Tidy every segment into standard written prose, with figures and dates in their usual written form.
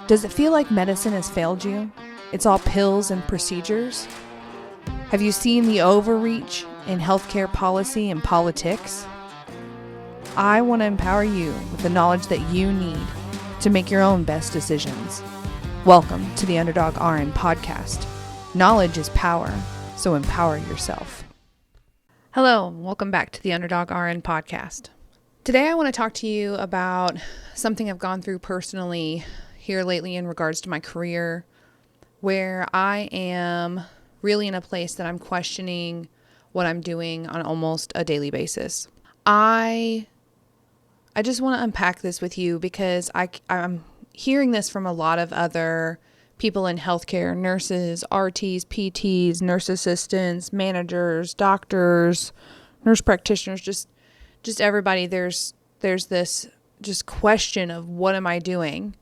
Does it feel like medicine has failed you? It's all pills and procedures? Have you seen the overreach in healthcare policy and politics? I want to empower you with the knowledge that you need to make your own best decisions. Welcome to the Underdog RN podcast. Knowledge is power, so empower yourself. Hello, welcome back to the Underdog RN podcast. Today I want to talk to you about something I've gone through personally here lately in regards to my career, where I am really in a place that I'm questioning what I'm doing on almost a daily basis. I just want to unpack this with you because I'm hearing this from a lot of other people in healthcare, nurses, RTs, PTs, nurse assistants, managers, doctors, nurse practitioners, just everybody. There's this just question of what am I doing?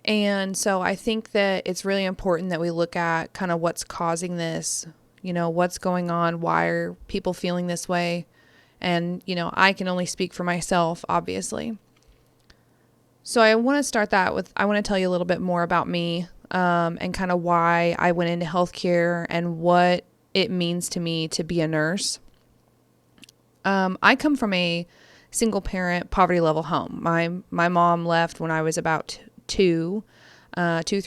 And so I think that it's really important that we look at kind of what's causing this, what's going on, why are people feeling this way? And, I can only speak for myself, obviously. So I want to start that with, I want to tell you a little bit more about me and kind of why I went into healthcare and what it means to me to be a nurse. I come from a single parent poverty level home. My mom left when I was about 3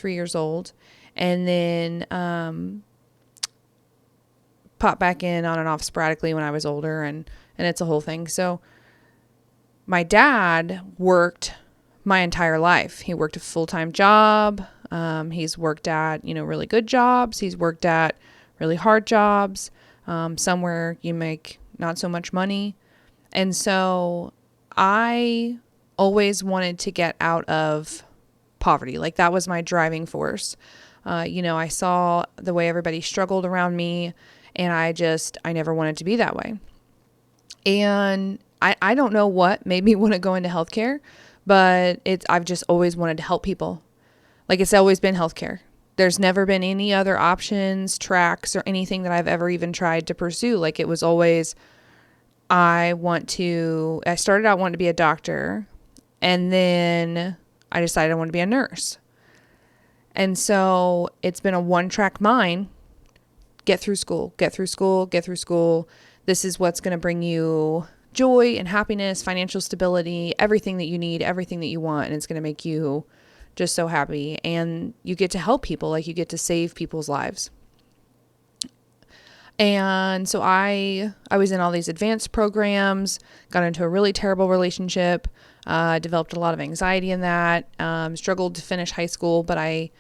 years old, and then popped back in on and off sporadically when I was older, and it's a whole thing. So my dad worked my entire life. He worked a full-time job. He's worked at, really good jobs. He's worked at really hard jobs, somewhere you make not so much money. And so I always wanted to get out of poverty. Like, that was my driving force. I saw the way everybody struggled around me, and I never wanted to be that way. And I don't know what made me want to go into healthcare, but I've just always wanted to help people. Like, it's always been healthcare. There's never been any other options, tracks, or anything that I've ever even tried to pursue. Like, it was always, I started out wanting to be a doctor, and then I decided I want to be a nurse. And so it's been a one-track mind. Get through school, get through school, get through school. This is what's going to bring you joy and happiness, financial stability, everything that you need, everything that you want. And it's going to make you just so happy. And you get to help people, like you get to save people's lives. And so I was in all these advanced programs, got into a really terrible relationship, developed a lot of anxiety in that, struggled to finish high school, but I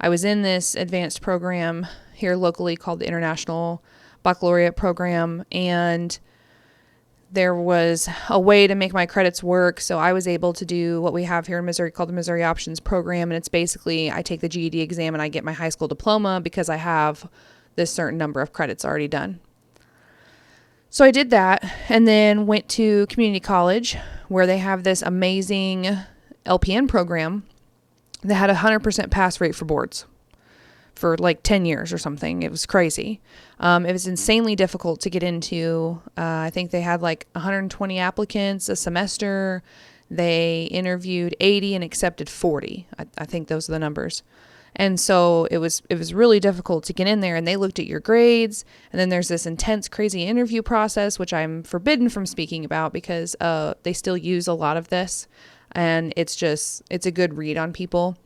was in this advanced program here locally called the International Baccalaureate Program, and there was a way to make my credits work, so I was able to do what we have here in Missouri called the Missouri Options Program, and it's basically I take the GED exam and I get my high school diploma because I have this certain number of credits already done. So I did that and then went to community college where they have this amazing LPN program that had a 100% pass rate for boards for like 10 years or something. It was crazy. It was insanely difficult to get into. I think they had like 120 applicants a semester. They interviewed 80 and accepted 40. I think those are the numbers. And so it was really difficult to get in there, and they looked at your grades, and then there's this intense, crazy interview process, which I'm forbidden from speaking about because they still use a lot of this, and it's a good read on people.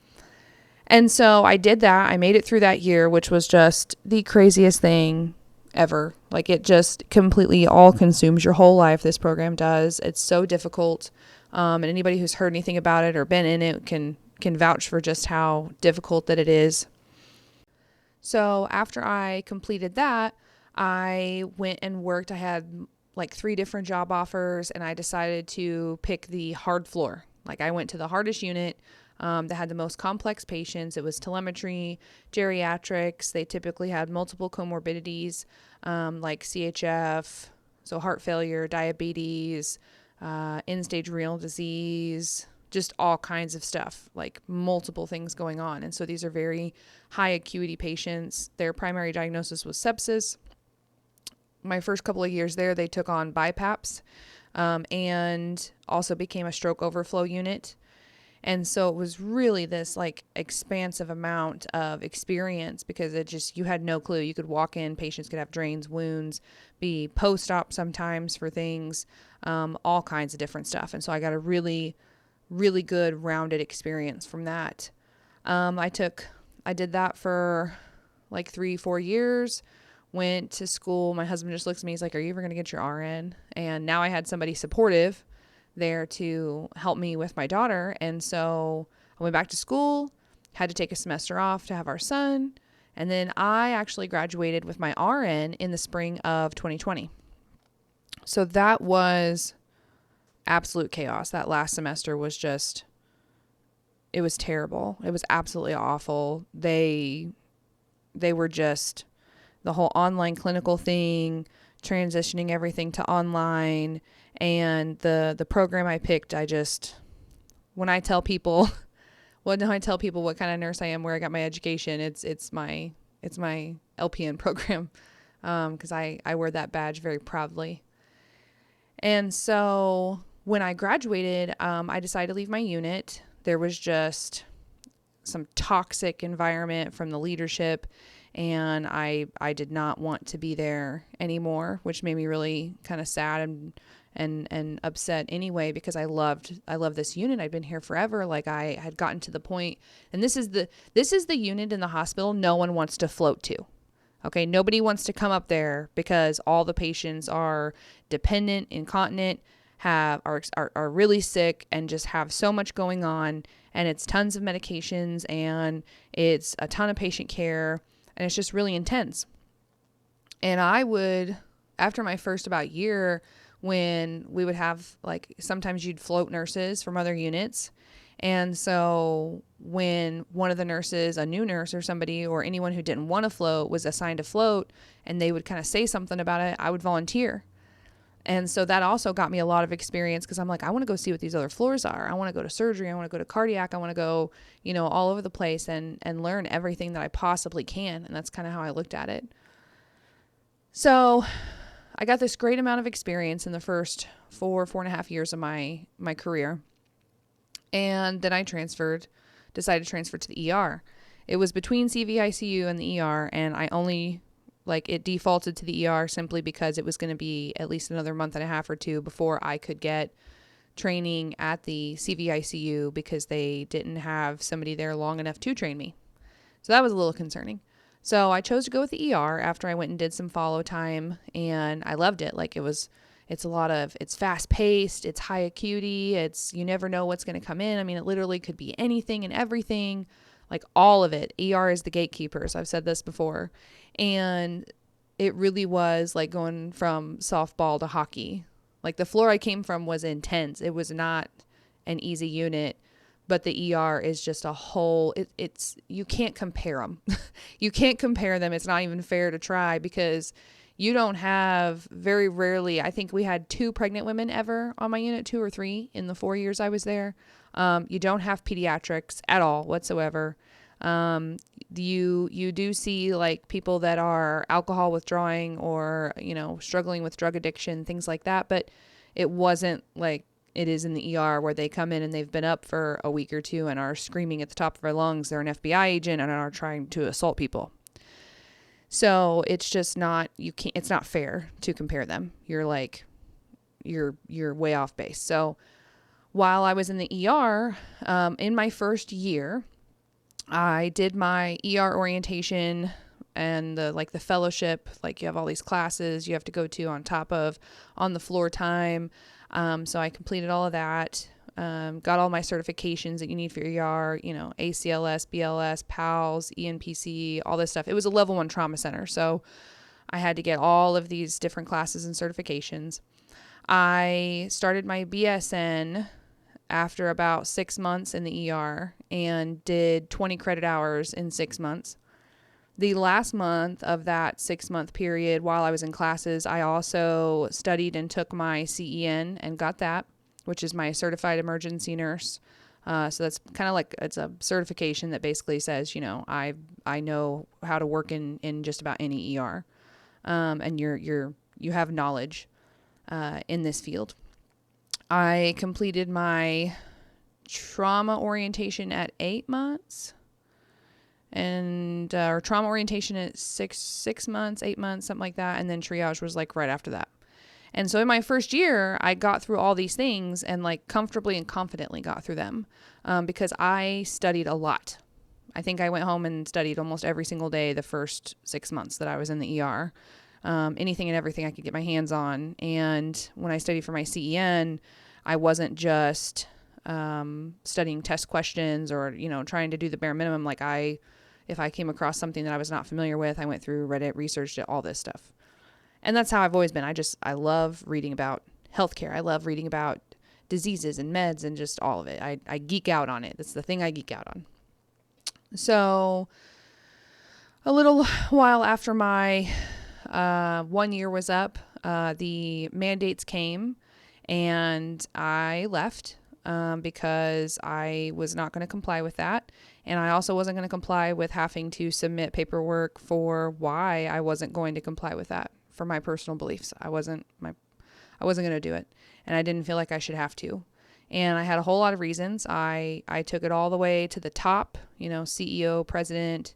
And so I did that. I made it through that year, which was just the craziest thing ever. Like, it just completely all consumes your whole life. This program does. It's so difficult. And anybody who's heard anything about it or been in it can vouch for just how difficult that it is. So after I completed that, I went and worked. I had like 3 different job offers, and I decided to pick the hard floor. Like, I went to the hardest unit that had the most complex patients. It was telemetry, geriatrics. They typically had multiple comorbidities like CHF, so heart failure, diabetes, end-stage renal disease, just all kinds of stuff, like multiple things going on. And so these are very high acuity patients. Their primary diagnosis was sepsis. My first couple of years there, they took on BiPAPs and also became a stroke overflow unit. And so it was really this like expansive amount of experience because you had no clue. You could walk in, patients could have drains, wounds, be post-op sometimes for things, all kinds of different stuff. And so I got a really, really good rounded experience from that. I did that for like 3-4 years, went to school. My husband just looks at me. He's like, are you ever going to get your RN? And now I had somebody supportive there to help me with my daughter. And so I went back to school, had to take a semester off to have our son. And then I actually graduated with my RN in the spring of 2020. So that was absolute chaos. That last semester was just, it was terrible. It was absolutely awful. They were just the whole online clinical thing, transitioning everything to online, and the program I picked, when I tell people what kind of nurse I am, where I got my education, it's my LPN program, because I wear that badge very proudly. And so when I graduated, I decided to leave my unit. There was just some toxic environment from the leadership, and I did not want to be there anymore, which made me really kind of sad and upset anyway, because I love this unit. I'd been here forever. Like, I had gotten to the point, and this is the unit in the hospital no one wants to float to. Okay, nobody wants to come up there because all the patients are dependent, incontinent, are really sick, and just have so much going on, and it's tons of medications, and it's a ton of patient care, and it's just really intense. And I would, after my first about year, when we would have, like, sometimes you'd float nurses from other units. And so when one of the nurses, a new nurse or somebody, or anyone who didn't want to float, was assigned to float, and they would kind of say something about it, I would volunteer. And so that also got me a lot of experience, because I'm like, I want to go see what these other floors are. I want to go to surgery. I want to go to cardiac. I want to go, all over the place and learn everything that I possibly can. And that's kind of how I looked at it. So I got this great amount of experience in the first 4.5 years of my career. And then I decided to transfer to the ER. It was between CVICU and the ER, and I only, it defaulted to the ER simply because it was going to be at least another month and a half or two before I could get training at the CVICU, because they didn't have somebody there long enough to train me. So that was a little concerning. So I chose to go with the ER after I went and did some follow time, and I loved it. It's fast paced, it's high acuity, you never know what's going to come in. I mean, it literally could be anything and everything, like all of it. ER is the gatekeepers. I've said this before. And it really was like going from softball to hockey. Like, the floor I came from was intense. It was not an easy unit, but the ER is just a whole, you can't compare them. You can't compare them. It's not even fair to try, because you don't have, very rarely, I think we had 2 pregnant women ever on my unit, 2 or 3 in the 4 years I was there. You don't have pediatrics at all whatsoever. You do see, like, people that are alcohol withdrawing or, struggling with drug addiction, things like that. But it wasn't like it is in the ER, where they come in and they've been up for a week or 2 and are screaming at the top of their lungs they're an FBI agent and are trying to assault people. So it's just not, it's not fair to compare them. You're way off base. So while I was in the ER, in my first year, I did my ER orientation and the fellowship. Like, you have all these classes you have to go to on top of on the floor time. So I completed all of that. Got all my certifications that you need for your ER, ACLS, BLS, PALS, ENPC, all this stuff. It was a level 1 trauma center. So I had to get all of these different classes and certifications. I started my BSN after about 6 months in the ER and did 20 credit hours in 6 months. The last month of that 6-month period, while I was in classes, I also studied and took my CEN and got that, which is my certified emergency nurse. So that's kind of like, it's a certification that basically says, I know how to work in just about any ER. And you have knowledge in this field. I completed my trauma orientation at 8 months and or trauma orientation at 6 months, 8 months, something like that. And then triage was like right after that. And so in my first year, I got through all these things and like comfortably and confidently got through them because I studied a lot. I think I went home and studied almost every single day the first 6 months that I was in the ER. Anything and everything I could get my hands on. And when I studied for my CEN, I wasn't just studying test questions or, trying to do the bare minimum. Like if I came across something that I was not familiar with, I went through Reddit, researched it, all this stuff. And that's how I've always been. I love reading about healthcare. I love reading about diseases and meds and just all of it. I geek out on it. That's the thing I geek out on. So a little while after my 1 year was up, the mandates came and I left because I was not going to comply with that. And I also wasn't going to comply with having to submit paperwork for why I wasn't going to comply with that for my personal beliefs. I wasn't going to do it. And I didn't feel like I should have to. And I had a whole lot of reasons. I took it all the way to the top, CEO, president,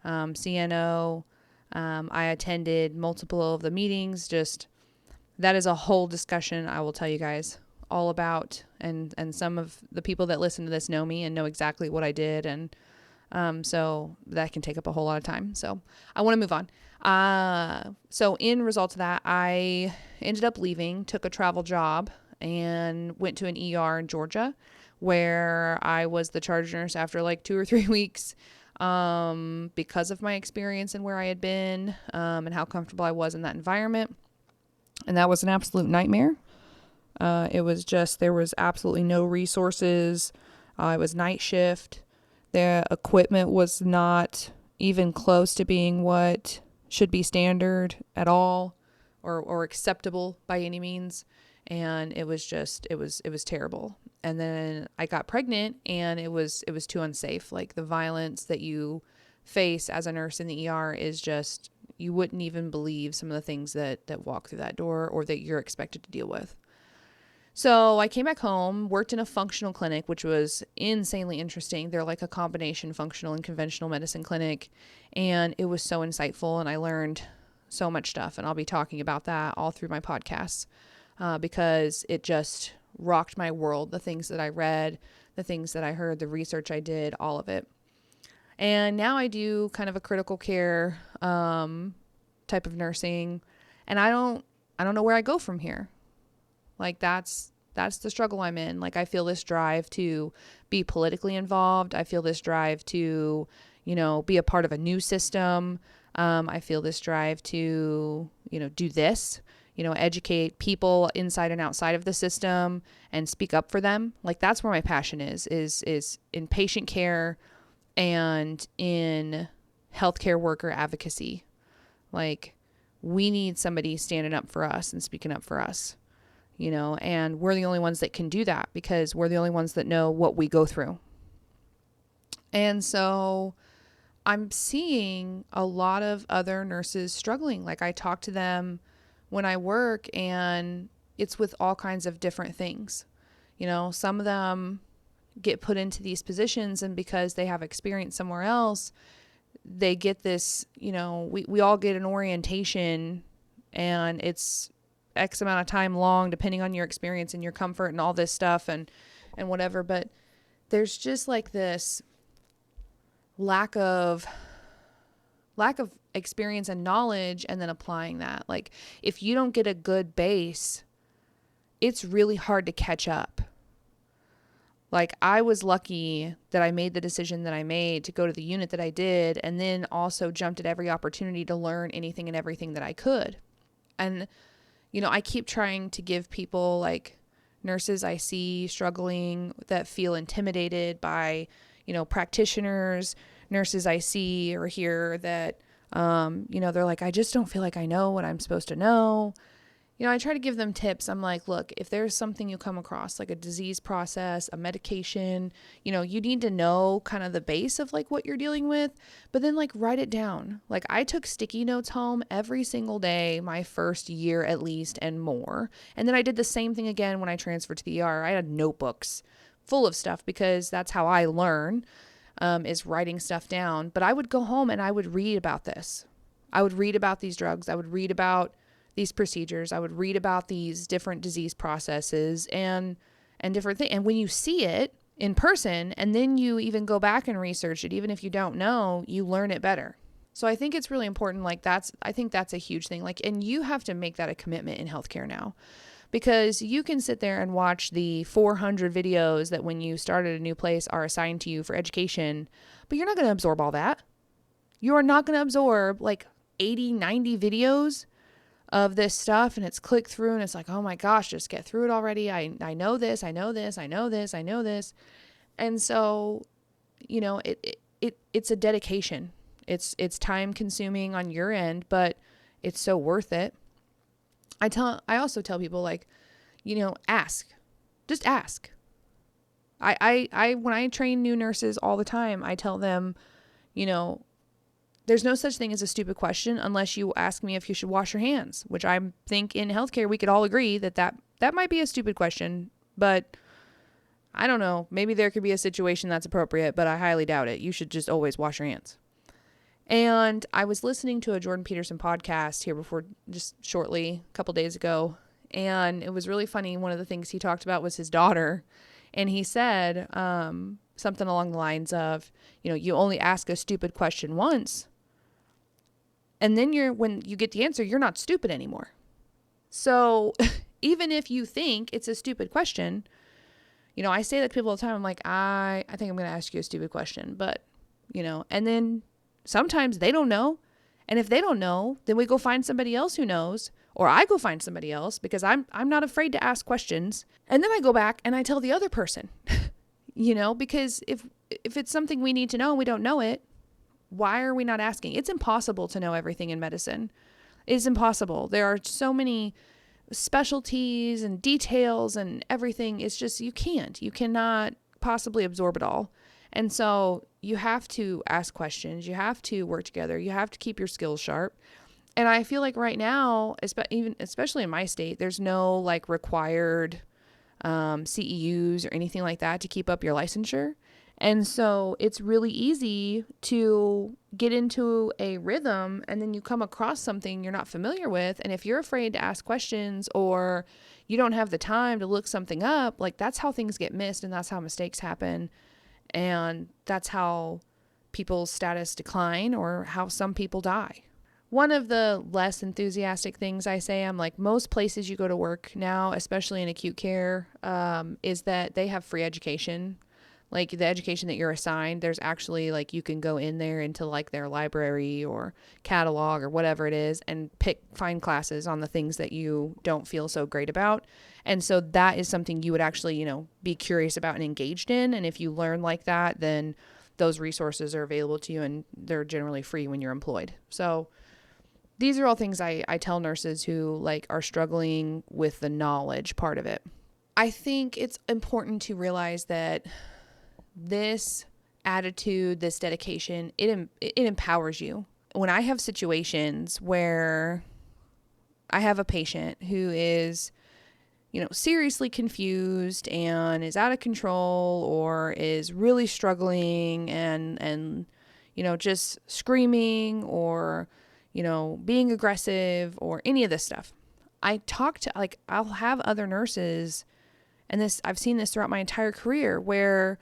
CNO. I attended multiple of the meetings. Just that is a whole discussion I will tell you guys all about. And some of the people that listen to this know me and know exactly what I did. And so that can take up a whole lot of time. So I want to move on. So in result of that, I ended up leaving, took a travel job, and went to an ER in Georgia where I was the charge nurse after like 2 or 3 weeks because of my experience and where I had been and how comfortable I was in that environment. And that was an absolute nightmare. It was just, there was absolutely no resources. It was night shift. The equipment was not even close to being what should be standard at all or acceptable by any means. And it was just, it was terrible. And then I got pregnant and it was too unsafe. Like the violence that you face as a nurse in the ER is just, you wouldn't even believe some of the things that walk through that door or that you're expected to deal with. So I came back home, worked in a functional clinic, which was insanely interesting. They're like a combination functional and conventional medicine clinic. And it was so insightful and I learned so much stuff. And I'll be talking about that all through my podcasts because it just rocked my world. The things that I read, the things that I heard, the research I did, all of it. And now I do kind of a critical care type of nursing. And I don't know where I go from here. Like that's the struggle I'm in. Like I feel this drive to be politically involved. I feel this drive to, be a part of a new system. I feel this drive to, do this, educate people inside and outside of the system and speak up for them. Like that's where my passion is in patient care and in healthcare worker advocacy. Like we need somebody standing up for us and speaking up for us. And we're the only ones that can do that because we're the only ones that know what we go through. And so I'm seeing a lot of other nurses struggling. Like I talk to them when I work and it's with all kinds of different things. Some of them get put into these positions and because they have experience somewhere else, they get this, we all get an orientation and it's X amount of time long, depending on your experience and your comfort and all this stuff and whatever. But there's just like this lack of experience and knowledge and then applying that. Like if you don't get a good base, it's really hard to catch up. Like I was lucky that I made the decision that I made to go to the unit that I did and then also jumped at every opportunity to learn anything and everything that I could. And I keep trying to give people like nurses I see struggling that feel intimidated by, practitioners, nurses I see or hear that, they're like, I just don't feel like I know what I'm supposed to know. I try to give them tips. I'm like, look, if there's something you come across, like a disease process, a medication, you need to know kind of the base of like what you're dealing with, but then like write it down. Like I took sticky notes home every single day, my first year at least and more. And then I did the same thing again when I transferred to the ER. I had notebooks full of stuff because that's how I learn, is writing stuff down. But I would go home and I would read about this. I would read about these drugs. I would read about these procedures. I would read about these different disease processes and different things. And when you see it in person and then you even go back and research it, even if you don't know, you learn it better. So I think it's really important. Like I think that's a huge thing. Like, and you have to make that a commitment in healthcare now, because you can sit there and watch the 400 videos that when you start at a new place are assigned to you for education, but you're not going to absorb all that. You are not going to absorb like 80, 90 videos of this stuff, and it's clicked through and it's like, oh my gosh, just get through it already. I know this, I know this, I know this, I know this. And so, it's a dedication. It's time consuming on your end, but it's so worth it. I also tell people, like, ask, just ask. I when I train new nurses all the time, I tell them, there's no such thing as a stupid question unless you ask me if you should wash your hands, which I think in healthcare we could all agree that might be a stupid question, but I don't know. Maybe there could be a situation that's appropriate, but I highly doubt it. You should just always wash your hands. And I was listening to a Jordan Peterson podcast here before, just shortly, a couple days ago, and it was really funny. One of the things he talked about was his daughter, and he said something along the lines of, you only ask a stupid question once, and then when you get the answer, you're not stupid anymore. So even if you think it's a stupid question, I say that to people all the time. I'm like, I think I'm going to ask you a stupid question, but, and then sometimes they don't know. And if they don't know, then we go find somebody else who knows, or I go find somebody else, because I'm not afraid to ask questions. And then I go back and I tell the other person, because if it's something we need to know and we don't know it, why are we not asking? It's impossible to know everything in medicine. It is impossible. There are so many specialties and details and everything. It's just, you cannot possibly absorb it all. And so you have to ask questions. You have to work together. You have to keep your skills sharp. And I feel like right now, especially in my state, there's no like required CEUs or anything like that to keep up your licensure. And so it's really easy to get into a rhythm, and then you come across something you're not familiar with. And if you're afraid to ask questions, or you don't have the time to look something up, like, that's how things get missed, and that's how mistakes happen. And that's how people's status decline, or how some people die. One of the less enthusiastic things I say, I'm like, most places you go to work now, especially in acute care, is that they have free education. Like, the education that you're assigned, there's actually, like, you can go in there into like their library or catalog or whatever it is and find classes on the things that you don't feel so great about. And so that is something you would actually, be curious about and engaged in. And if you learn like that, then those resources are available to you, and they're generally free when you're employed. So these are all things I tell nurses who like are struggling with the knowledge part of it. I think it's important to realize that this attitude, this dedication, it empowers you. When I have situations where I have a patient who is, seriously confused and is out of control, or is really struggling and just screaming, or, being aggressive, or any of this stuff, I'll have other nurses, and I've seen this throughout my entire career, where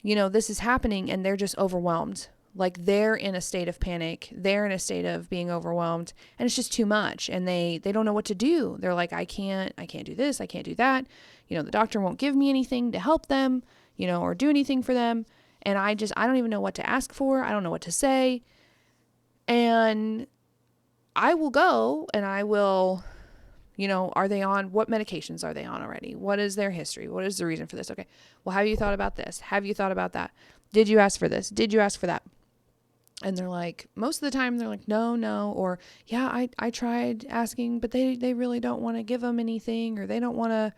this is happening and they're just overwhelmed. Like, they're in a state of panic. They're in a state of being overwhelmed, and it's just too much. And they don't know what to do. They're like, I can't do this. I can't do that. The doctor won't give me anything to help them, or do anything for them. And I don't even know what to ask for. I don't know what to say. And I will go and I will, what medications are they on already? What is their history? What is the reason for this? Okay. Well, have you thought about this? Have you thought about that? Did you ask for this? Did you ask for that? And they're like, most of the time they're like, no. Or, yeah, I tried asking, but they really don't want to give them anything, or they don't want to,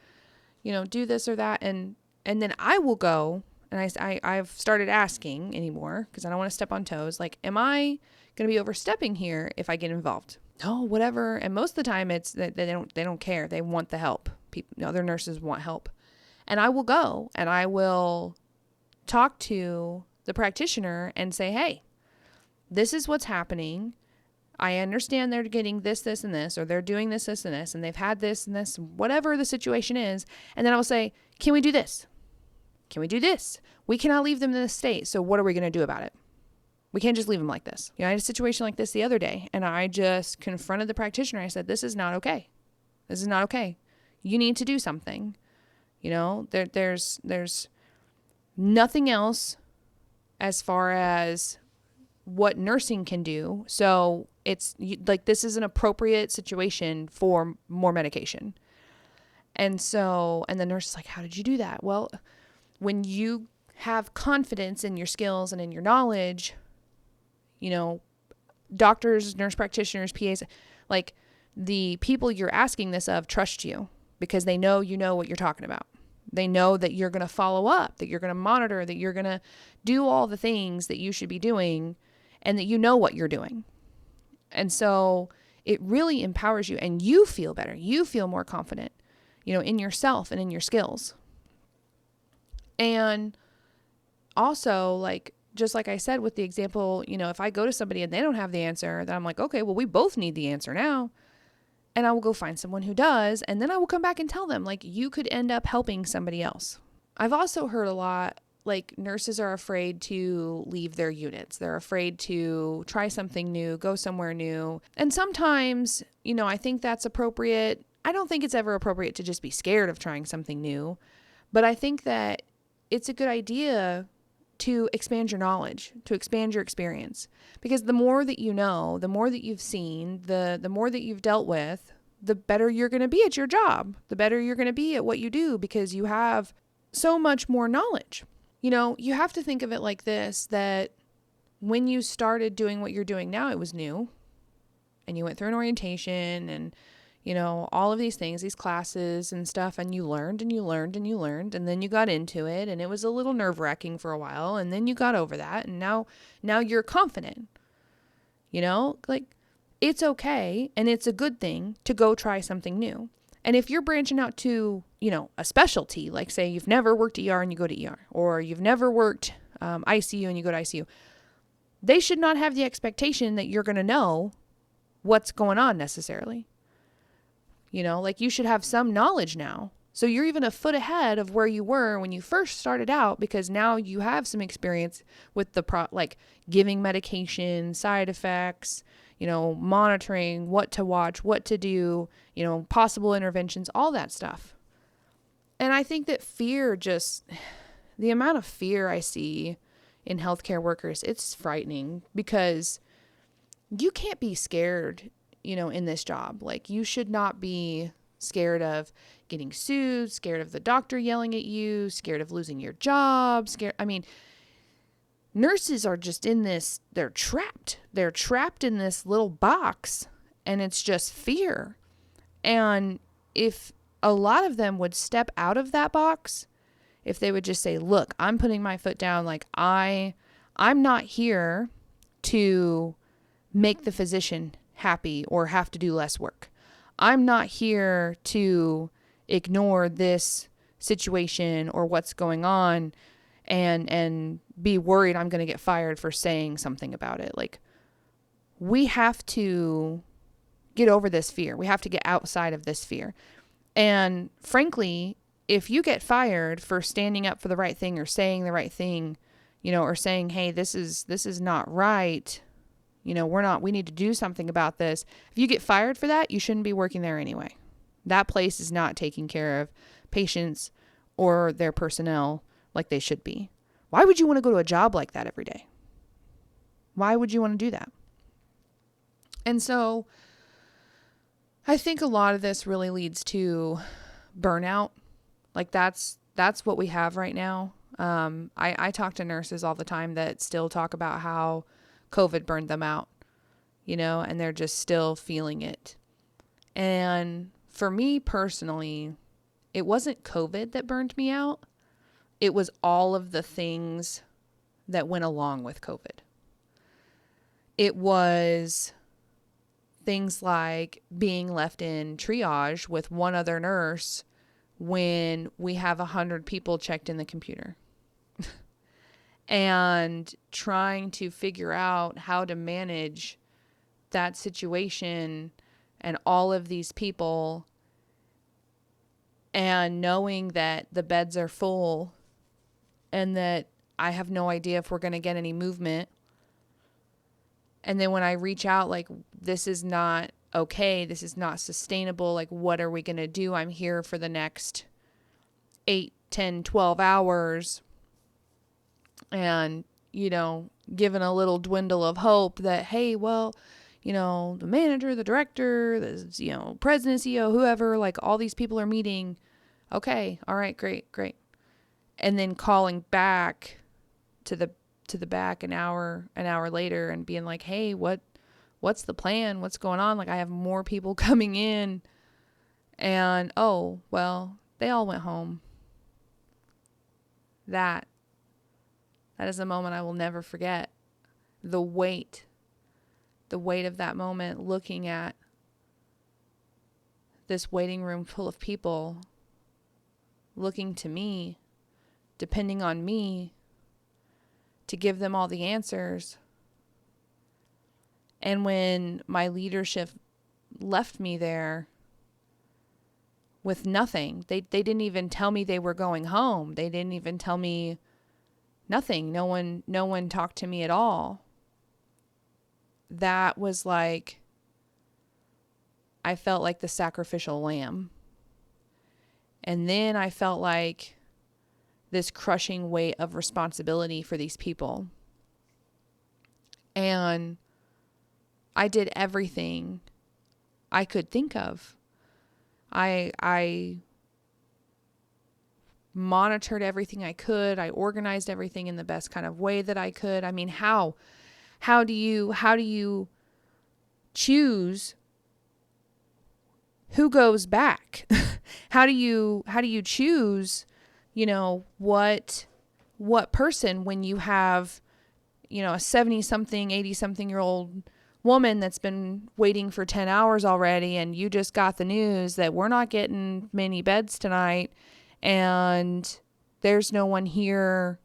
do this or that. And then I will go, and I've started asking anymore, because I don't want to step on toes. Like, am I going to be overstepping here if I get involved? No, whatever. And most of the time it's that they don't care. They want the help. Other nurses want help. And I will go and I will talk to the practitioner and say, hey, this is what's happening. I understand they're getting this, this, and this, or they're doing this, this, and this, and they've had this and this, whatever the situation is. And then I will say, can we do this? Can we do this? We cannot leave them in this state. So what are we going to do about it? We can't just leave them like this. I had a situation like this the other day, and I just confronted the practitioner. I said, this is not okay. This is not okay. You need to do something. There's nothing else as far as what nursing can do. So it's like, this is an appropriate situation for more medication. And the nurse is like, how did you do that? Well, when you have confidence in your skills and in your knowledge, doctors, nurse practitioners, PAs, like the people you're asking this of trust you because they know you know what you're talking about. They know that you're going to follow up, that you're going to monitor, that you're going to do all the things that you should be doing and that you know what you're doing. And so it really empowers you and you feel better. You feel more confident, in yourself and in your skills. And also, like, just like I said with the example, if I go to somebody and they don't have the answer, then I'm like, okay, well, we both need the answer now. And I will go find someone who does. And then I will come back and tell them, like, you could end up helping somebody else. I've also heard a lot, like, nurses are afraid to leave their units. They're afraid to try something new, go somewhere new. And sometimes, I think that's appropriate. I don't think it's ever appropriate to just be scared of trying something new. But I think that it's a good idea to expand your knowledge, to expand your experience. Because the more that you know, the more that you've seen, the more that you've dealt with, the better you're going to be at your job, the better you're going to be at what you do because you have so much more knowledge. You have to think of it like this, that when you started doing what you're doing now, it was new and you went through an orientation and all of these things, these classes and stuff, and you learned and you learned and you learned, and then you got into it, and it was a little nerve-wracking for a while, and then you got over that, and now you're confident. Like, it's okay, and it's a good thing to go try something new. And if you're branching out to, a specialty, like say you've never worked ER and you go to ER, or you've never worked ICU and you go to ICU, they should not have the expectation that you're going to know what's going on necessarily. Like you should have some knowledge now. So you're even a foot ahead of where you were when you first started out because now you have some experience with like giving medication, side effects, monitoring, what to watch, what to do, possible interventions, all that stuff. And I think that the amount of fear I see in healthcare workers, it's frightening because you can't be scared in this job. Like, you should not be scared of getting sued, scared of the doctor yelling at you, scared of losing your job, nurses are just in this, they're trapped in this little box, and it's just fear. And if a lot of them would step out of that box, if they would just say, look, I'm putting my foot down, like I'm not here to make the physician happy or have to do less work. I'm not here to ignore this situation or what's going on and be worried I'm going to get fired for saying something about it. Like, we have to get over this fear. We have to get outside of this fear. And frankly, if you get fired for standing up for the right thing or saying the right thing, or saying, hey, this is not right, we need to do something about this. If you get fired for that, you shouldn't be working there anyway. That place is not taking care of patients or their personnel like they should be. Why would you want to go to a job like that every day? Why would you want to do that? And so I think a lot of this really leads to burnout. Like that's what we have right now. I talk to nurses all the time that still talk about how COVID burned them out, and they're just still feeling it. And for me personally, it wasn't COVID that burned me out. It was all of the things that went along with COVID. It was things like being left in triage with one other nurse when we have 100 people checked in the computer and trying to figure out how to manage that situation and all of these people, and knowing that the beds are full and that I have no idea if we're going to get any movement. And then when I reach out, like, this is not okay, this is not sustainable, like, what are we going to do? I'm here for the next 8, 10, 12 hours. And, given a little dwindle of hope that, hey, well, the manager, the director, the, president, CEO, whoever, like, all these people are meeting. Okay. All right. Great. And then calling back to the back an hour later and being like, hey, what's the plan? What's going on? Like, I have more people coming in, and, oh, well, they all went home. That is a moment I will never forget. The weight of that moment, looking at this waiting room full of people, looking to me, depending on me to give them all the answers. And when my leadership left me there with nothing, they didn't even tell me they were going home. They didn't even tell me nothing. No one talked to me at all. That was like, I felt like the sacrificial lamb. And then I felt like this crushing weight of responsibility for these people. And I did everything I could think of. I monitored everything I could. I organized everything in the best kind of way that I could. I mean, how do you choose who goes back? How do you choose, what person, when you have, a 70 something, 80 something year old woman that's been waiting for 10 hours already, and you just got the news that we're not getting many beds tonight, and there's no one here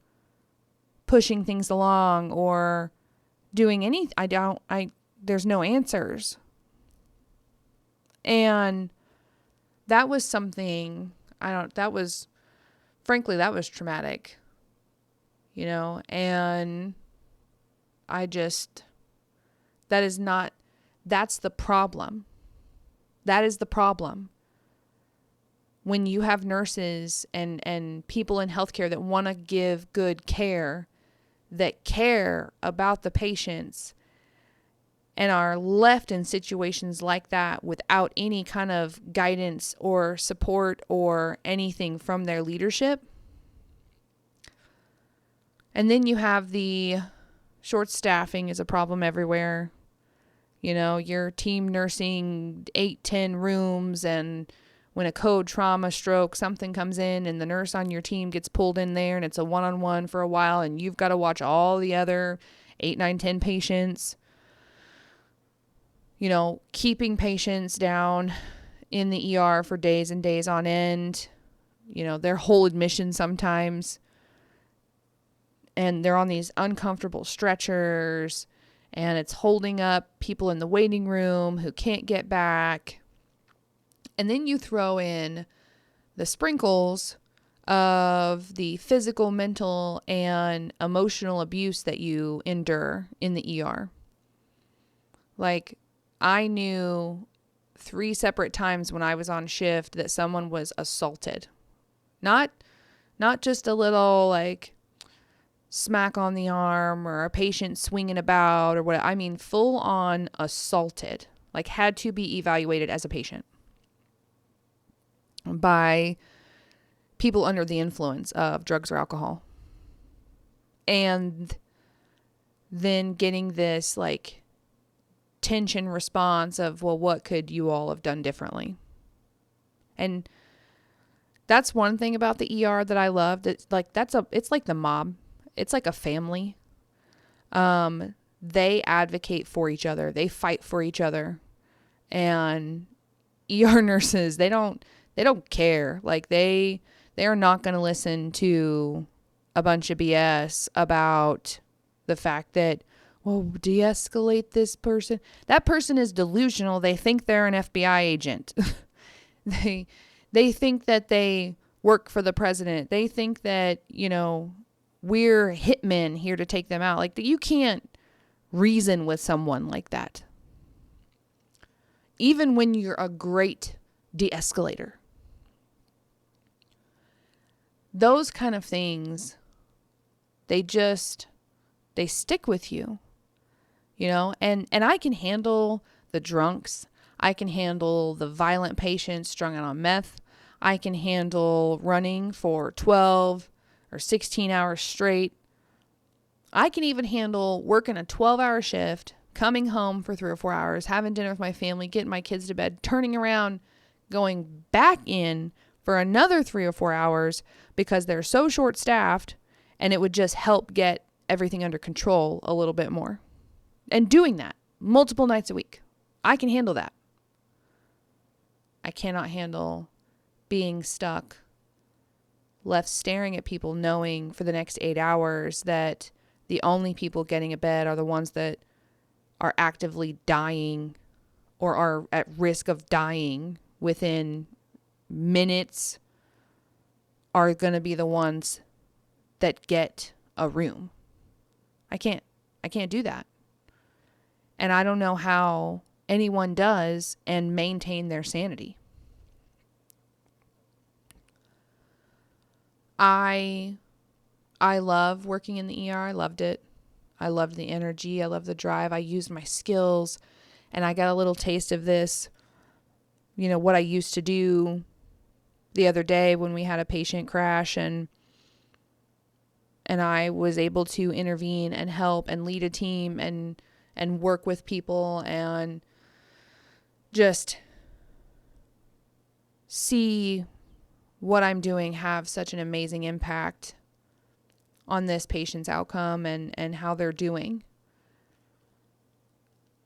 pushing things along or doing anything. There's no answers. And that was something, that was traumatic, and that's the problem. That is the problem. When you have nurses and people in healthcare that want to give good care, that care about the patients, and are left in situations like that without any kind of guidance or support or anything from their leadership. And then you have the short staffing is a problem everywhere. Your team nursing 8, 10 rooms, and when a code trauma stroke, something comes in and the nurse on your team gets pulled in there and it's a one-on-one for a while, and you've got to watch all the other 8, 9, 10 patients. Keeping patients down in the ER for days and days on end, their whole admission sometimes, and they're on these uncomfortable stretchers, and it's holding up people in the waiting room who can't get back. And then you throw in the sprinkles of the physical, mental, and emotional abuse that you endure in the ER. Like, I knew 3 separate times when I was on shift that someone was assaulted. Not just a little, like, smack on the arm or a patient swinging about or what. I mean, full on assaulted, like had to be evaluated as a patient by people under the influence of drugs or alcohol. And then getting this like tension response of, well, what could you all have done differently? And that's one thing about the ER that I loved. It's like, it's like the mob. It's like a family. They advocate for each other. They fight for each other. And ER nurses, they don't They don't care. Like they are not going to listen to a bunch of BS about the fact that, well, de-escalate this person. That person is delusional. They think they're an FBI agent. They think that they work for the president. They think that, we're hitmen here to take them out. Like, you can't reason with someone like that. Even when you're a great de-escalator. Those kind of things, they stick with you, and I can handle the drunks. I can handle the violent patients strung out on meth. I can handle running for 12 or 16 hours straight. I can even handle working a 12-hour shift, coming home for 3 or 4 hours, having dinner with my family, getting my kids to bed, turning around, going back in for another 3 or 4 hours because they're so short-staffed, and it would just help get everything under control a little bit more. And doing that multiple nights a week, I can handle that. I cannot handle being stuck, left staring at people, knowing for the next 8 hours that the only people getting a bed are the ones that are actively dying or are at risk of dying within minutes are going to be the ones that get a room. I can't do that. And I don't know how anyone does and maintain their sanity. I love working in the ER. I loved it. I loved the energy. I loved the drive. I used my skills, and I got a little taste of this, what I used to do the other day when we had a patient crash, and I was able to intervene and help and lead a team and work with people and just see what I'm doing have such an amazing impact on this patient's outcome and how they're doing.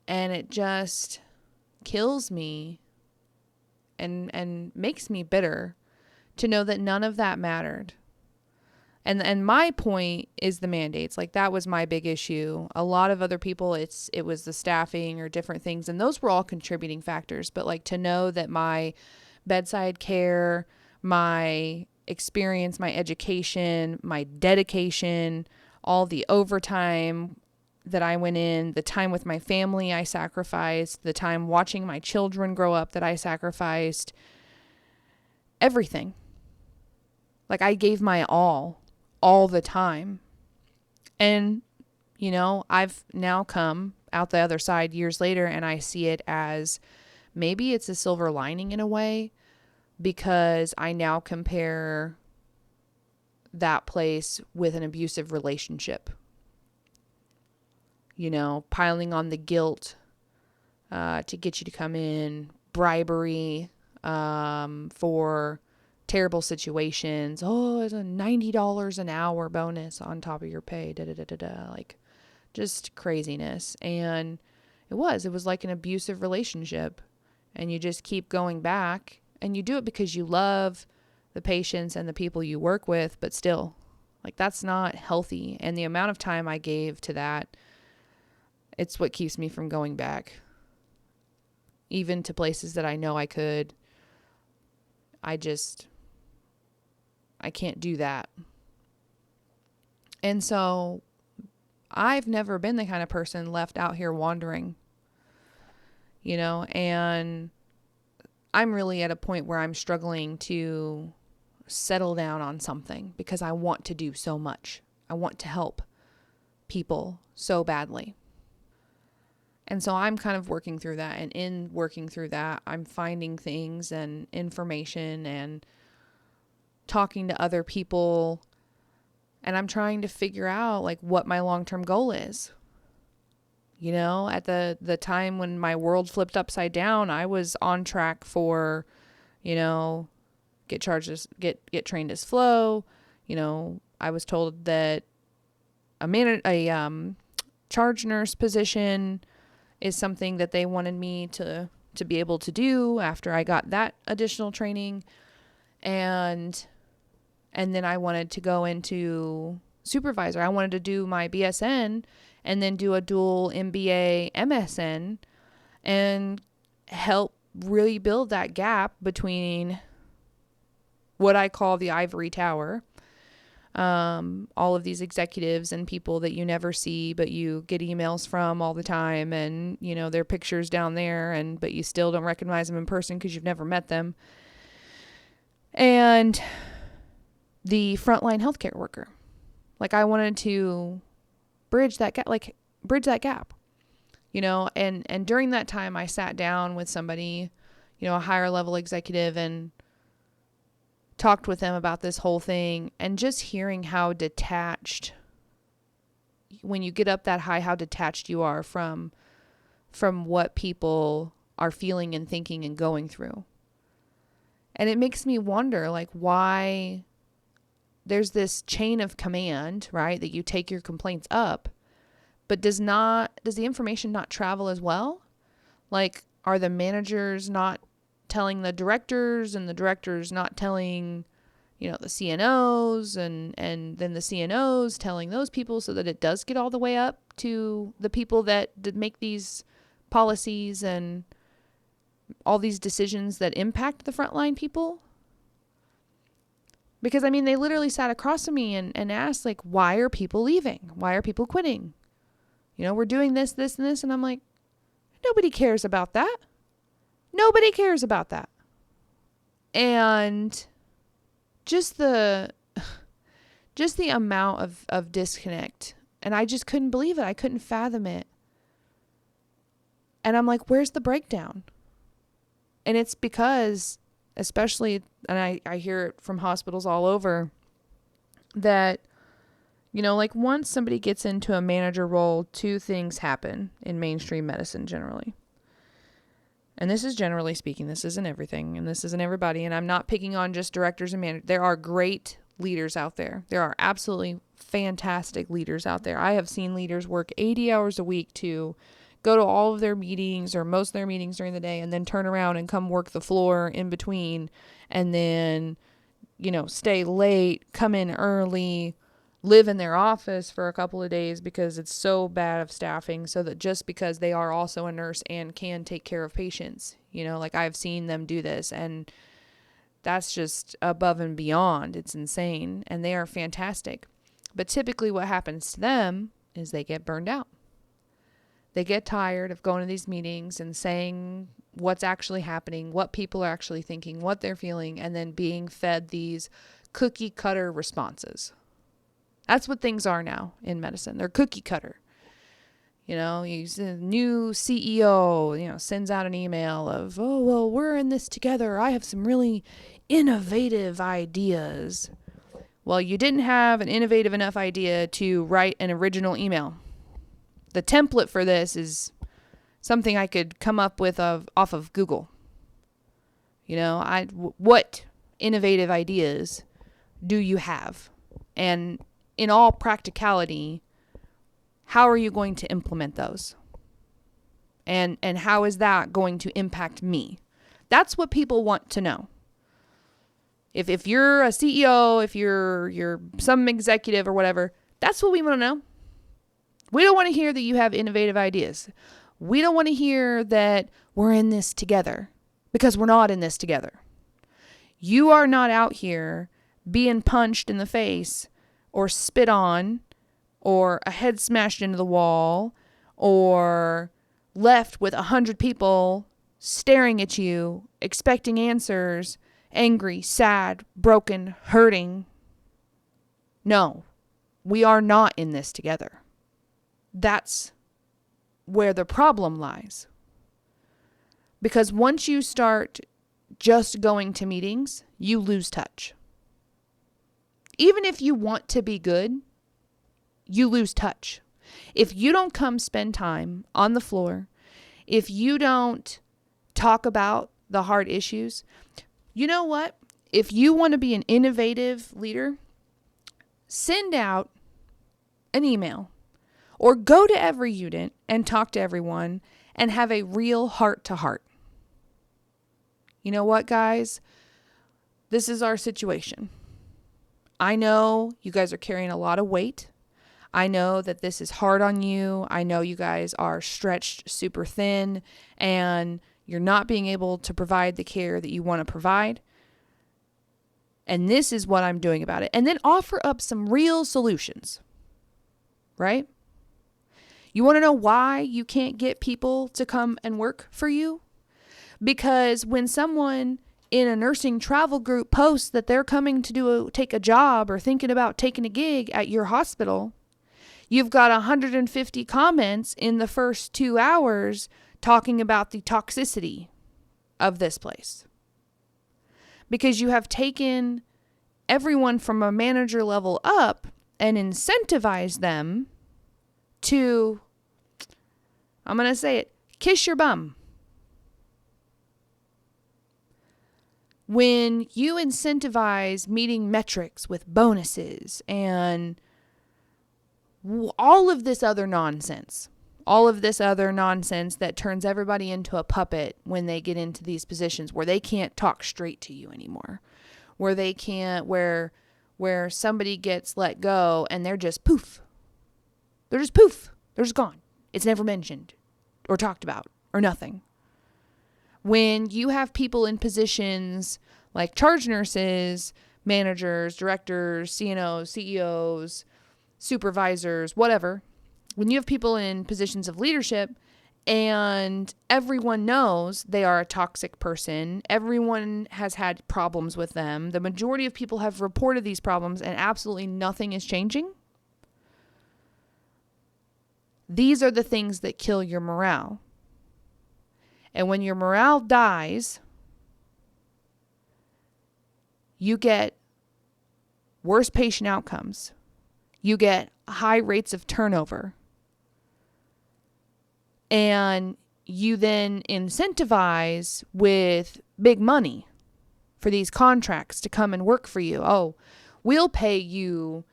And it just kills me and makes me bitter to know that none of that mattered. And my point is the mandates. Like, that was my big issue. A lot of other people, it was the staffing or different things, and those were all contributing factors. But like, to know that my bedside care, my experience, my education, my dedication, all the overtime that I went in, the time with my family I sacrificed, the time watching my children grow up that I sacrificed, everything. Like, I gave my all the time. And, I've now come out the other side years later, and I see it as maybe it's a silver lining in a way, because I now compare that place with an abusive relationship. Piling on the guilt to get you to come in, bribery for terrible situations. Oh, it's a $90 an hour bonus on top of your pay. Like, just craziness. And it was like an abusive relationship. And you just keep going back. And you do it because you love the patients and the people you work with, but still, like, that's not healthy. And the amount of time I gave to that, it's what keeps me from going back. Even to places that I know I could. I can't do that. And so I've never been the kind of person left out here wandering, and I'm really at a point where I'm struggling to settle down on something because I want to do so much. I want to help people so badly. And so I'm kind of working through that. And in working through that, I'm finding things and information and talking to other people. And I'm trying to figure out like what my long-term goal is. At the time when my world flipped upside down, I was on track for, get trained as flow. I was told that a charge nurse position is something that they wanted me to to be able to do after I got that additional training. And then I wanted to go into supervisor. I wanted to do my BSN and then do a dual MBA MSN and help really build that gap between what I call the ivory tower. All of these executives and people that you never see, but you get emails from all the time, and their pictures down there, but you still don't recognize them in person because you've never met them. And the frontline healthcare worker. Like, I wanted to bridge that gap, and during that time I sat down with somebody, a higher level executive, and talked with them about this whole thing, and just hearing how detached, when you get up that high, how detached you are from what people are feeling and thinking and going through. And it makes me wonder, like, why there's this chain of command, right? That you take your complaints up, but does the information not travel as well? Like, are the managers not telling the directors, and the directors not telling, the CNOs, and then the CNOs telling those people, so that it does get all the way up to the people that make these policies and all these decisions that impact the frontline people? Because, they literally sat across from me and asked, like, why are people leaving? Why are people quitting? We're doing this, this, and this. And I'm like, nobody cares about that. Nobody cares about that. And just the amount of disconnect. And I just couldn't believe it. I couldn't fathom it. And I'm like, where's the breakdown? And it's because, especially, and I hear it from hospitals all over, that, like, once somebody gets into a manager role, two things happen in mainstream medicine generally. And this is generally speaking, this isn't everything, and this isn't everybody, and I'm not picking on just directors and managers. There are great leaders out there. There are absolutely fantastic leaders out there. I have seen leaders work 80 hours a week to go to all of their meetings, or most of their meetings during the day, and then turn around and come work the floor in between, and then, stay late, come in early, live in their office for a couple of days because it's so bad of staffing, so that just because they are also a nurse and can take care of patients, like, I've seen them do this, and that's just above and beyond. It's insane, and they are fantastic. But typically what happens to them is they get burned out. They get tired of going to these meetings and saying what's actually happening, what people are actually thinking, what they're feeling, and then being fed these cookie cutter responses. That's what things are now in medicine. They're cookie cutter. You see a new CEO, sends out an email of, oh, well, we're in this together. I have some really innovative ideas. Well, you didn't have an innovative enough idea to write an original email. The template for this is something I could come up with off of Google. What innovative ideas do you have? And in all practicality, how are you going to implement those? And how is that going to impact me? That's what people want to know. If you're a CEO, if you're some executive or whatever, that's what we want to know. We don't want to hear that you have innovative ideas. We don't want to hear that we're in this together, because we're not in this together. You are not out here being punched in the face or spit on or a head smashed into the wall or left with 100 people staring at you, expecting answers, angry, sad, broken, hurting. No, we are not in this together. That's where the problem lies. Because once you start just going to meetings, you lose touch. Even if you want to be good, you lose touch. If you don't come spend time on the floor, if you don't talk about the hard issues, you know what? If you want to be an innovative leader, send out an email. Or go to every unit and talk to everyone and have a real heart-to-heart. you know what, guys? This is our situation. I know you guys are carrying a lot of weight. I know that this is hard on you. I know you guys are stretched super thin and you're not being able to provide the care that you want to provide. And this is what I'm doing about it. And then offer up some real solutions, right? You want to know why you can't get people to come and work for you? Because when someone in a nursing travel group posts that they're coming to take a job or thinking about taking a gig at your hospital, you've got 150 comments in the first 2 hours talking about the toxicity of this place. Because you have taken everyone from a manager level up and incentivized them to, I'm going to say it, kiss your bum. When you incentivize meeting metrics with bonuses and all of this other nonsense that turns everybody into a puppet when they get into these positions where they can't talk straight to you anymore, where they can't, where somebody gets let go and they're just poof. They're just gone. It's never mentioned or talked about or nothing. When you have people in positions like charge nurses, managers, directors, CNOs, CEOs, supervisors, whatever, when you have people in positions of leadership and everyone knows they are a toxic person, everyone has had problems with them, the majority of people have reported these problems and absolutely nothing is changing. These are the things that kill your morale. And when your morale dies, you get worse patient outcomes. You get high rates of turnover. And you then incentivize with big money for these contracts to come and work for you. Oh, we'll pay you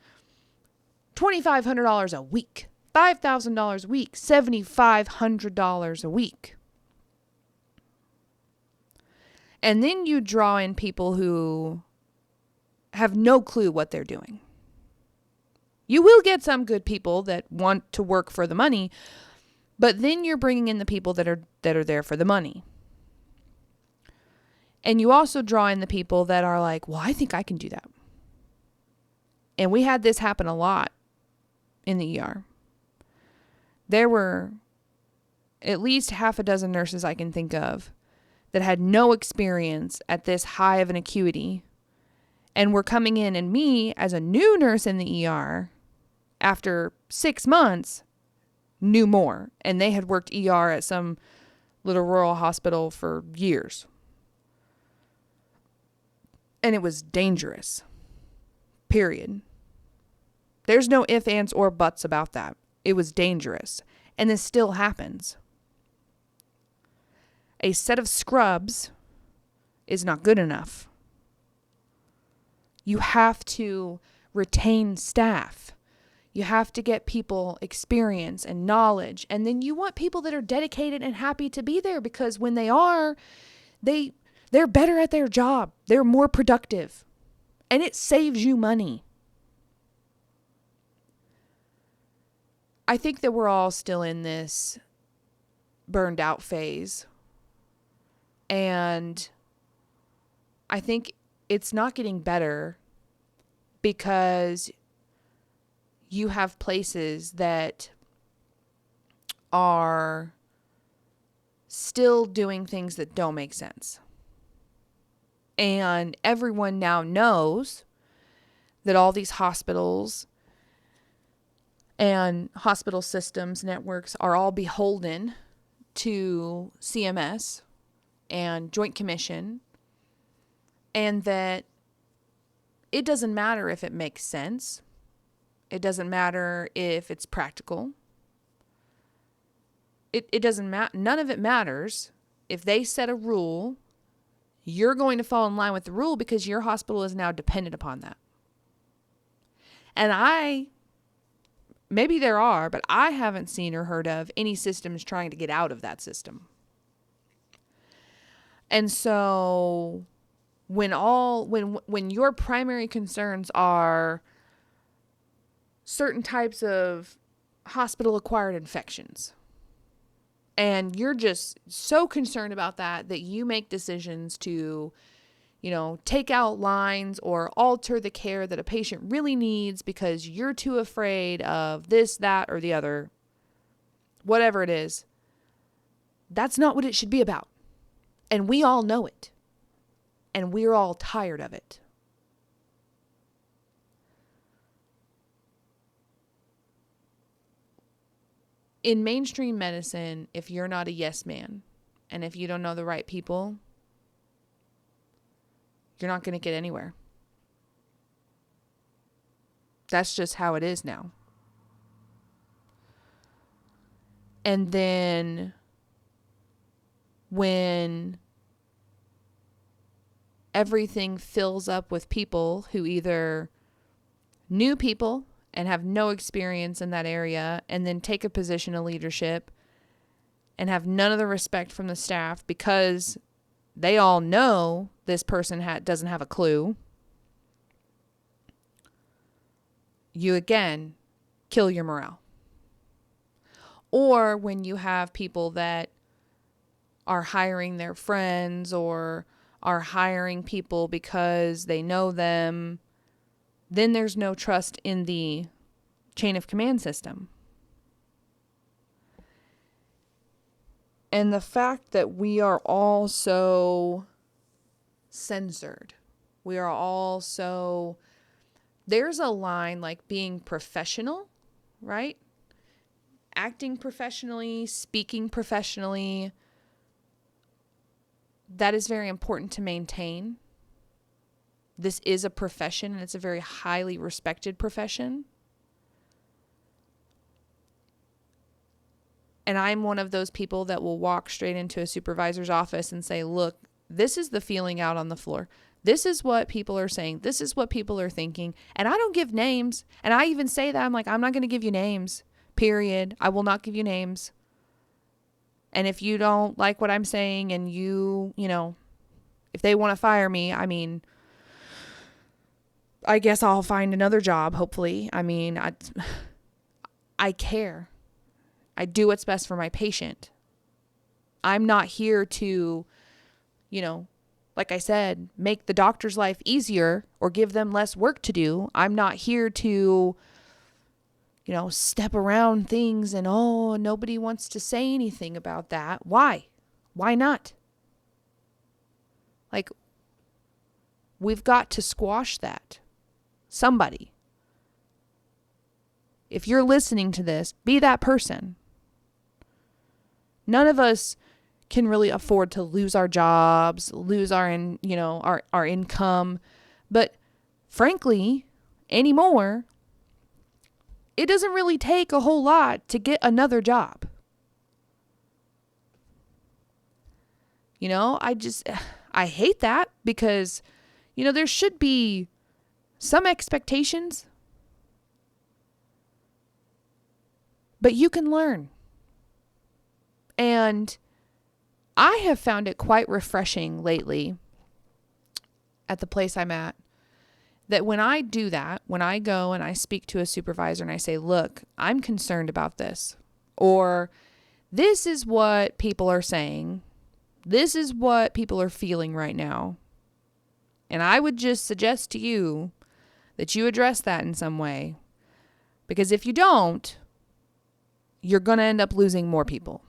$2,500 a week, $5,000 a week, $7,500 a week. And then you draw in people who have no clue what they're doing. You will get some good people that want to work for the money, but then you're bringing in the people that are there for the money. And you also draw in the people that are like, well, I think I can do that. And we had this happen a lot in the ER. There were at least half a dozen nurses I can think of that had no experience at this high of an acuity and were coming in, and me as a new nurse in the ER after 6 months knew more, and they had worked ER at some little rural hospital for years. And it was dangerous. Period. There's no ifs, ands, or buts about that. It was dangerous. And this still happens. A set of scrubs is not good enough. You have to retain staff. You have to get people experience and knowledge. And then you want people that are dedicated and happy to be there, because when they are, they're better at their job. They're more productive. And it saves you money. I think that we're all still in this burned out phase. And I think it's not getting better because you have places that are still doing things that don't make sense. And everyone now knows that all these hospitals and hospital systems networks are all beholden to CMS and Joint Commission, and that it doesn't matter if it makes sense. It doesn't matter if it's practical. It doesn't matter. None of it matters. If they set a rule, you're going to fall in line with the rule because your hospital is now dependent upon that. And maybe there are, but I haven't seen or heard of any systems trying to get out of that system. And so when your primary concerns are certain types of hospital acquired infections, and you're just so concerned about that you make decisions to, take out lines or alter the care that a patient really needs because you're too afraid of this, that, or the other, whatever it is, that's not what it should be about. And we all know it. And we're all tired of it. In mainstream medicine, if you're not a yes man, and if you don't know the right people, you're not going to get anywhere. That's just how it is now. And then when everything fills up with people who either new people and have no experience in that area and then take a position of leadership and have none of the respect from the staff because they all know this person doesn't have a clue, you again kill your morale. Or when you have people that are hiring their friends or are hiring people because they know them, then there's no trust in the chain of command system. And the fact that we are all so censored, we are all so, there's a line like being professional, right? Acting professionally, speaking professionally, that is very important to maintain. This is a profession, and it's a very highly respected profession. And I'm one of those people that will walk straight into a supervisor's office and say, look, this is the feeling out on the floor. This is what people are saying. This is what people are thinking. And I don't give names. And I even say that. I'm like, I'm not going to give you names, period. I will not give you names. And if you don't like what I'm saying and if they want to fire me, I guess I'll find another job, hopefully. I care. I do what's best for my patient. I'm not here to, like I said, make the doctor's life easier or give them less work to do. I'm not here to, step around things and, nobody wants to say anything about that. Why? Why not? Like, we've got to squash that. Somebody. If you're listening to this, be that person. None of us can really afford to lose our jobs, lose our income. But frankly, anymore, it doesn't really take a whole lot to get another job. I hate that because, there should be some expectations, but you can learn. And I have found it quite refreshing lately at the place I'm at, that when I do that, when I go and I speak to a supervisor and I say, look, I'm concerned about this, or this is what people are saying, this is what people are feeling right now, and I would just suggest to you that you address that in some way, because if you don't, you're going to end up losing more people.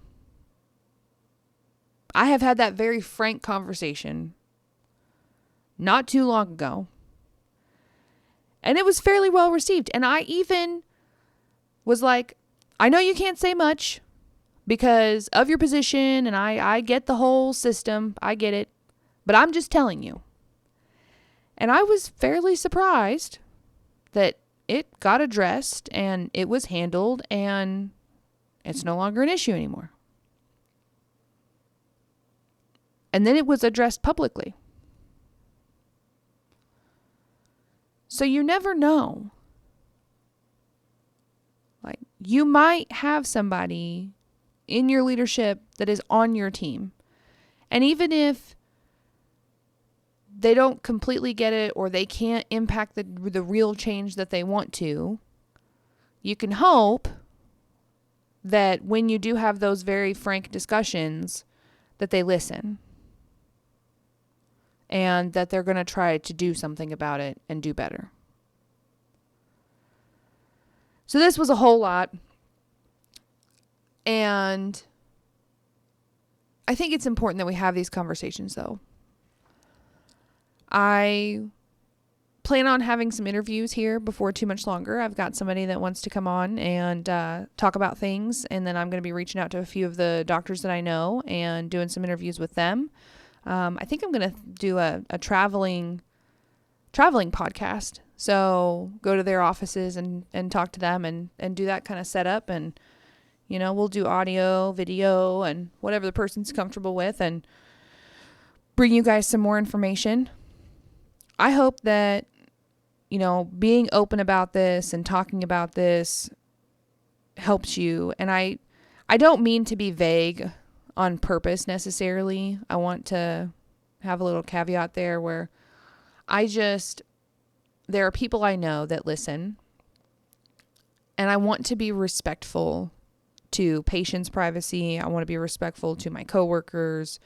I have had that very frank conversation not too long ago. And it was fairly well received. And I even was like, I know you can't say much because of your position. And I get the whole system. I get it. But I'm just telling you. And I was fairly surprised that it got addressed and it was handled and it's no longer an issue anymore. And then it was addressed publicly. So you never know. Like, you might have somebody in your leadership that is on your team. And even if they don't completely get it, or they can't impact the real change that they want to, you can hope that when you do have those very frank discussions, that they listen and that they're going to try to do something about it and do better. So this was a whole lot. And I think it's important that we have these conversations, though. I plan on having some interviews here before too much longer. I've got somebody that wants to come on and talk about things, and then I'm going to be reaching out to a few of the doctors that I know and doing some interviews with them. I think I'm going to do a traveling podcast. So go to their offices and talk to them and do that kind of setup. And, we'll do audio, video, and whatever the person's comfortable with, and bring you guys some more information. I hope that, being open about this and talking about this helps you. And I don't mean to be vague on purpose necessarily. I want to have a little caveat there where there are people I know that listen, and I want to be respectful to patients' privacy. I want to be respectful to my coworkers.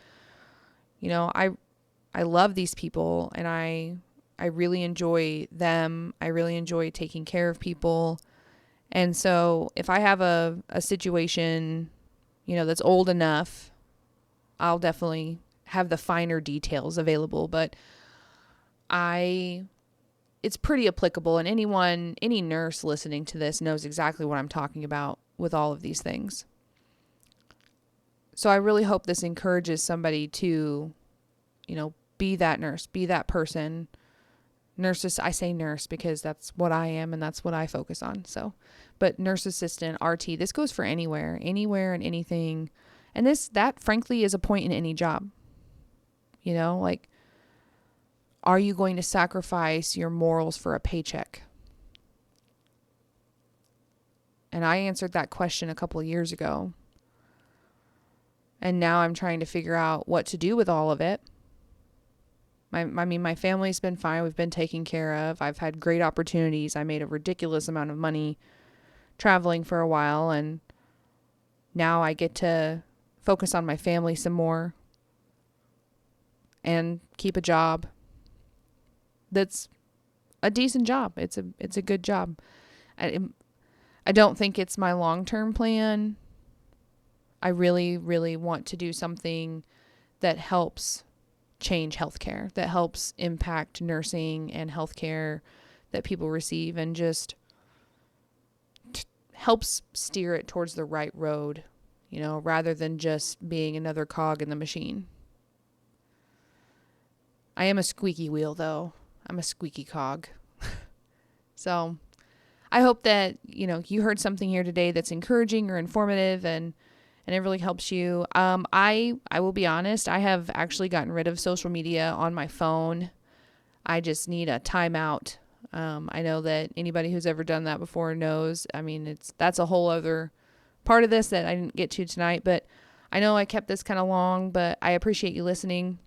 I love these people, and I really enjoy them. I really enjoy taking care of people. And so if I have a situation, that's old enough, I'll definitely have the finer details available. But it's pretty applicable, and any nurse listening to this knows exactly what I'm talking about with all of these things. So I really hope this encourages somebody to, be that nurse, be that person. Nurses, I say nurse because that's what I am and that's what I focus on. So, but nurse assistant, RT, this goes for anywhere and anything. And that frankly is a point in any job. Are you going to sacrifice your morals for a paycheck? And I answered that question a couple of years ago. And now I'm trying to figure out what to do with all of it. My family's been fine. We've been taken care of. I've had great opportunities. I made a ridiculous amount of money traveling for a while, and now I get to focus on my family some more and keep a job that's a decent job. It's a good job. I don't think it's my long-term plan. I really, really want to do something that helps change healthcare, that helps impact nursing and healthcare that people receive, and just helps steer it towards the right road, rather than just being another cog in the machine. I am a squeaky wheel, though. I'm a squeaky cog. So I hope that, you heard something here today that's encouraging or informative, and it really helps you. I will be honest, I have actually gotten rid of social media on my phone. I just need a timeout. I know that anybody who's ever done that before knows. That's a whole other part of this that I didn't get to tonight, but I know I kept this kind of long, but I appreciate you listening.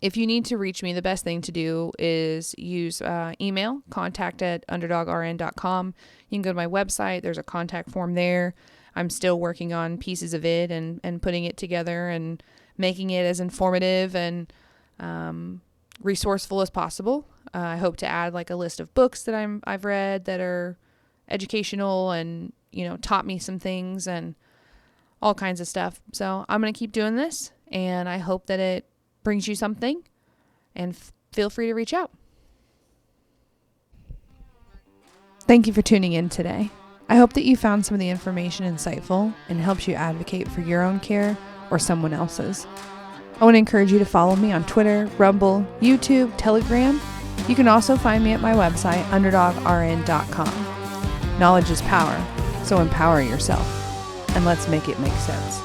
If you need to reach me, the best thing to do is use email, contact@underdogrn.com. You can go to my website. There's a contact form there. I'm still working on pieces of it and putting it together and making it as informative and resourceful as possible. I hope to add a list of books that I've read that are educational and, taught me some things and all kinds of stuff. So I'm going to keep doing this, and I hope that it brings you something, and feel free to reach out. Thank you for tuning in today. I hope that you found some of the information insightful and helps you advocate for your own care or someone else's. I want to encourage you to follow me on Twitter, Rumble, YouTube, Telegram. You can also find me at my website, underdogrn.com. Knowledge is power, so empower yourself, and let's make it make sense.